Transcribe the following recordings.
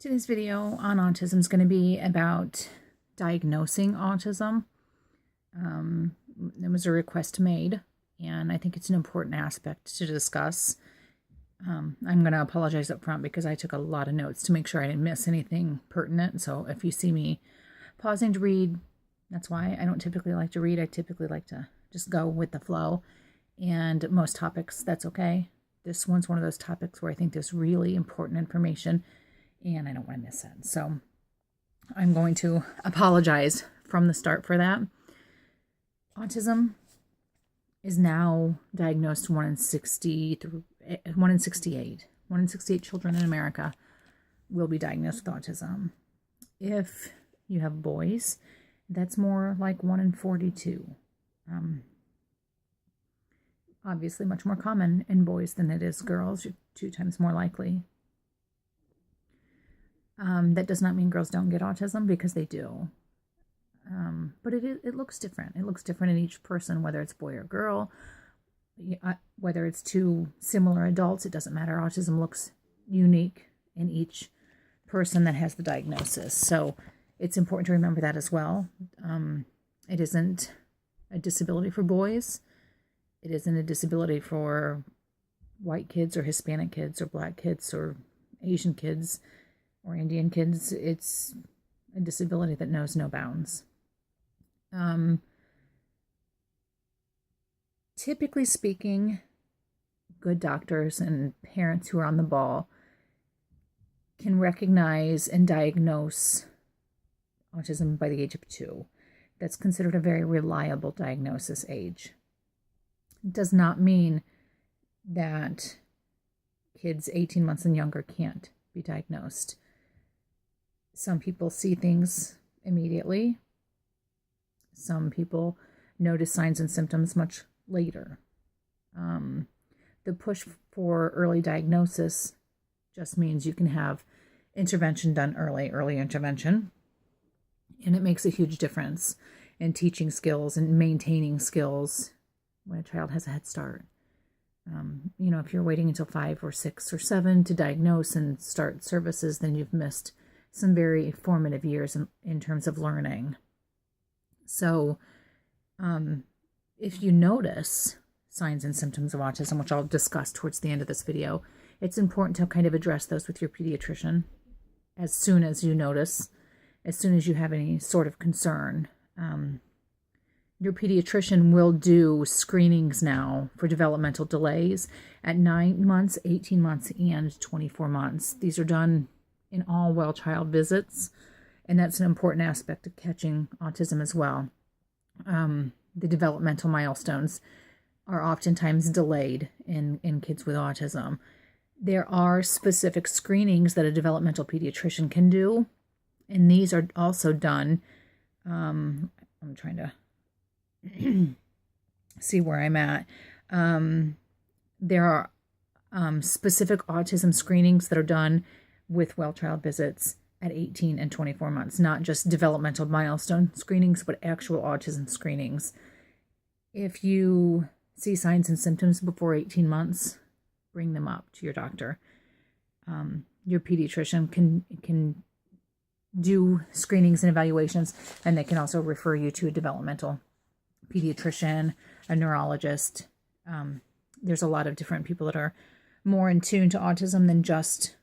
Today's video on autism is going to be about diagnosing autism. There was a request made, and I think it's an important aspect to discuss. I'm going to apologize up front because I took a lot of notes to make sure I didn't miss anything pertinent. So if you see me pausing to read, that's why. I don't typically like to read. I typically like to just go with the flow. And most topics, that's okay. This one's one of those topics where I think there's really important information and I don't want to miss it. So I'm going to apologize from the start for that. Autism is now diagnosed 1 in 68. 1 in 68 children in America will be diagnosed with autism. If you have boys, that's more like 1 in 42. Obviously much more common in boys than it is girls. You're 2 times more likely. That does not mean girls don't get autism, because they do. But it looks different. It looks different in each person, whether it's boy or girl, whether it's 2 similar adults, it doesn't matter. Autism looks unique in each person that has the diagnosis. So it's important to remember that as well. It isn't a disability for boys. It isn't a disability for white kids or Hispanic kids or black kids or Asian kids or Indian kids. It's a disability that knows no bounds. Typically speaking, good doctors and parents who are on the ball can recognize and diagnose autism by the age of 2. That's considered a very reliable diagnosis age. It does not mean that kids 18 months and younger can't be diagnosed. Some people see things immediately. Some people notice signs and symptoms much later. The push for early diagnosis just means you can have intervention done early intervention. And it makes a huge difference in teaching skills and maintaining skills when a child has a head start. If you're waiting until 5 or 6 or 7 to diagnose and start services, then you've missed some very formative years in terms of learning. So if you notice signs and symptoms of autism, which I'll discuss towards the end of this video, it's important to kind of address those with your pediatrician as soon as you notice, as soon as you have any sort of concern. Your pediatrician will do screenings now for developmental delays at 9 months, 18 months, and 24 months. These are done in all well-child visits, and that's an important aspect of catching autism as well. The developmental milestones are oftentimes delayed in kids with autism. There are specific screenings that a developmental pediatrician can do, and these are also done. I'm trying to see where I'm at. There are specific autism screenings that are done with well-child visits at 18 and 24 months, not just developmental milestone screenings, but actual autism screenings. If you see signs and symptoms before 18 months, bring them up to your doctor. Your pediatrician can do screenings and evaluations, and they can also refer you to a developmental pediatrician, a neurologist. There's a lot of different people that are more in tune to autism than just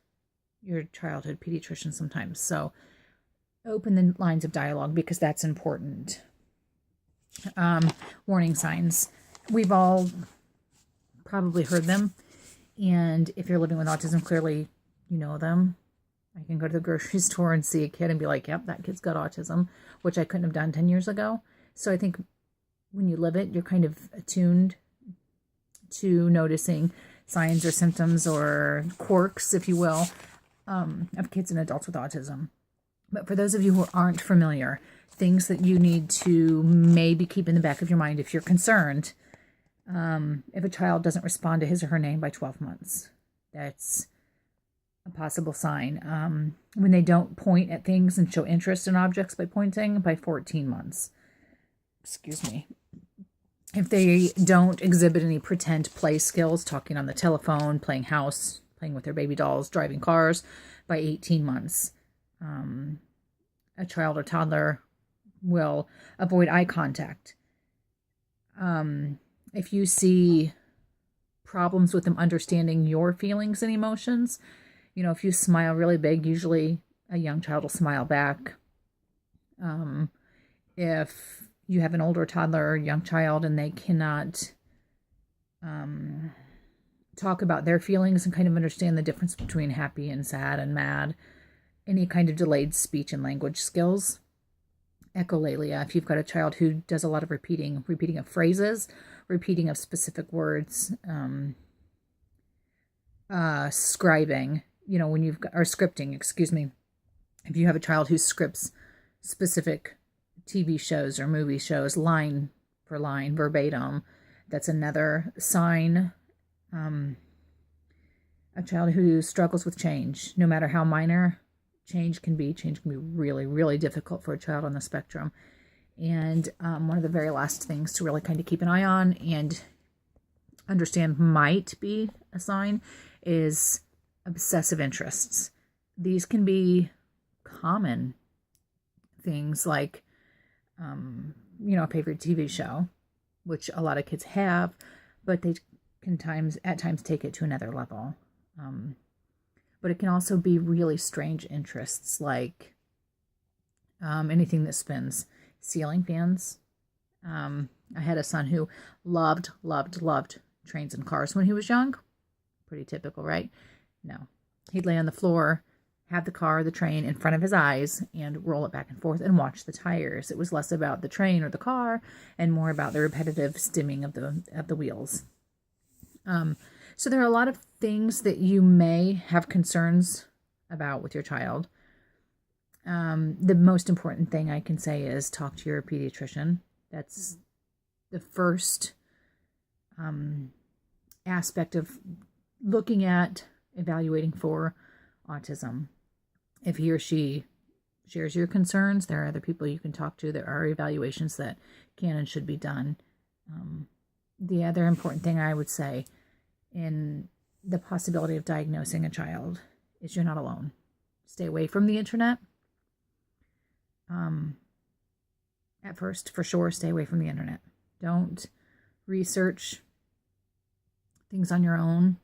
your childhood pediatrician sometimes. So open the lines of dialogue, because that's important. Warning signs. We've all probably heard them. And if you're living with autism, clearly you know them. I can go to the grocery store and see a kid and be like, yep, that kid's got autism, which I couldn't have done 10 years ago. So I think when you live it, you're kind of attuned to noticing signs or symptoms or quirks, if you will, of kids and adults with autism. But for those of you who aren't familiar, things that you need to maybe keep in the back of your mind if you're concerned. If a child doesn't respond to his or her name by 12 months, that's a possible sign. When they don't point at things and show interest in objects by pointing, by 14 months. Excuse me. If they don't exhibit any pretend play skills, talking on the telephone, playing house, playing with their baby dolls, driving cars by 18 months. A child or toddler will avoid eye contact. If you see problems with them understanding your feelings and emotions, if you smile really big, usually a young child will smile back. If you have an older toddler or young child and they cannot talk about their feelings and kind of understand the difference between happy and sad and mad, any kind of delayed speech and language skills, echolalia. If you've got a child who does a lot of repeating of phrases, repeating of specific words, scribing, or scripting, excuse me. If you have a child who scripts specific TV shows or movie shows, line for line, verbatim, that's another sign. A child who struggles with change, no matter how minor change can be really, really difficult for a child on the spectrum. And one of the very last things to really kind of keep an eye on and understand might be a sign is obsessive interests. These can be common things like, a favorite TV show, which a lot of kids have, but they can at times take it to another level. But it can also be really strange interests like anything that spins. Ceiling fans. I had a son who loved trains and cars when he was young. Pretty typical, right? No. He'd lay on the floor, have the car, the train in front of his eyes, and roll it back and forth and watch the tires. It was less about the train or the car and more about the repetitive stimming of the wheels. So there are a lot of things that you may have concerns about with your child. The most important thing I can say is talk to your pediatrician. That's the first aspect of looking at evaluating for autism. If he or she shares your concerns, there are other people you can talk to. There are evaluations that can and should be done. The other important thing I would say in the possibility of diagnosing a child is you're not alone. Stay away from the internet. At first, for sure, stay away from the internet. Don't research things on your own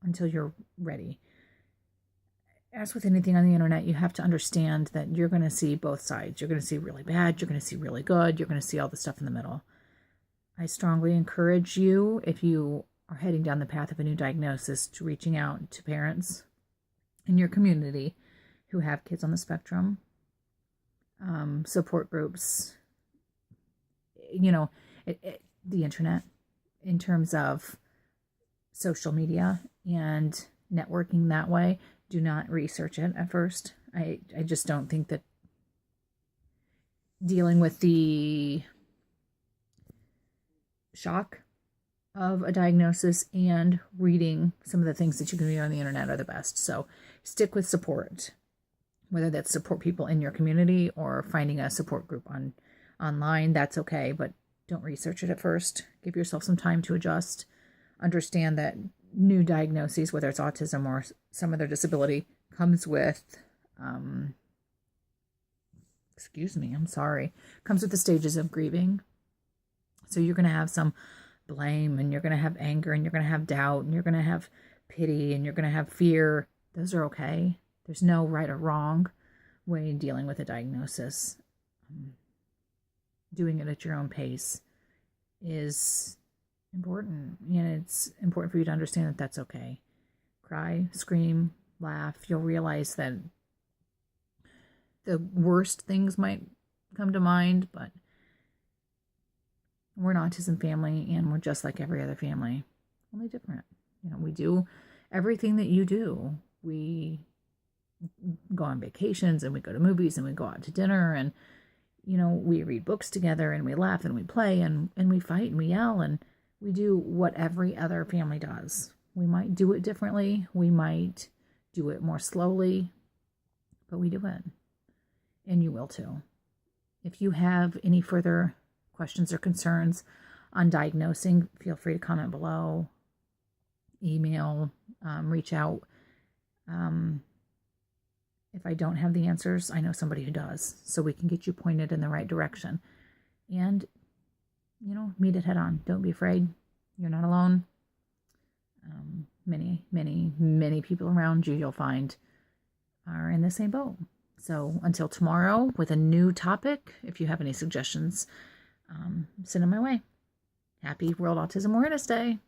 until you're ready. As with anything on the internet, you have to understand that you're going to see both sides. You're going to see really bad. You're going to see really good. You're going to see all the stuff in the middle. I strongly encourage you, if you are heading down the path of a new diagnosis, to reaching out to parents in your community who have kids on the spectrum, support groups, the internet, in terms of social media and networking that way. Do not research it at first. I just don't think that dealing with the shock of a diagnosis and reading some of the things that you can read on the internet are the best. So stick with support, whether that's support people in your community or finding a support group online. That's okay, but don't research it at first. Give yourself some time to adjust. Understand that new diagnoses, whether it's autism or some other disability, comes with comes with the stages of grieving. So you're going to have some blame, and you're going to have anger, and you're going to have doubt, and you're going to have pity, and you're going to have fear. Those are okay. There's no right or wrong way in dealing with a diagnosis. Doing it at your own pace is important, and it's important for you to understand that that's okay. Cry, scream, laugh. You'll realize that the worst things might come to mind, but we're an autism family, and we're just like every other family, only different. We do everything that you do. We go on vacations, and we go to movies, and we go out to dinner, and we read books together, and we laugh, and we play, and we fight, and we yell, and we do what every other family does. We might do it differently. We might do it more slowly, but we do it, and you will too. If you have any further questions or concerns on diagnosing, feel free to comment below, email, reach out. If I don't have the answers, I know somebody who does, so we can get you pointed in the right direction. And, meet it head on. Don't be afraid. You're not alone. Many people around you, you'll find, are in the same boat. So until tomorrow with a new topic, if you have any suggestions, send them my way. Happy World Autism Awareness Day.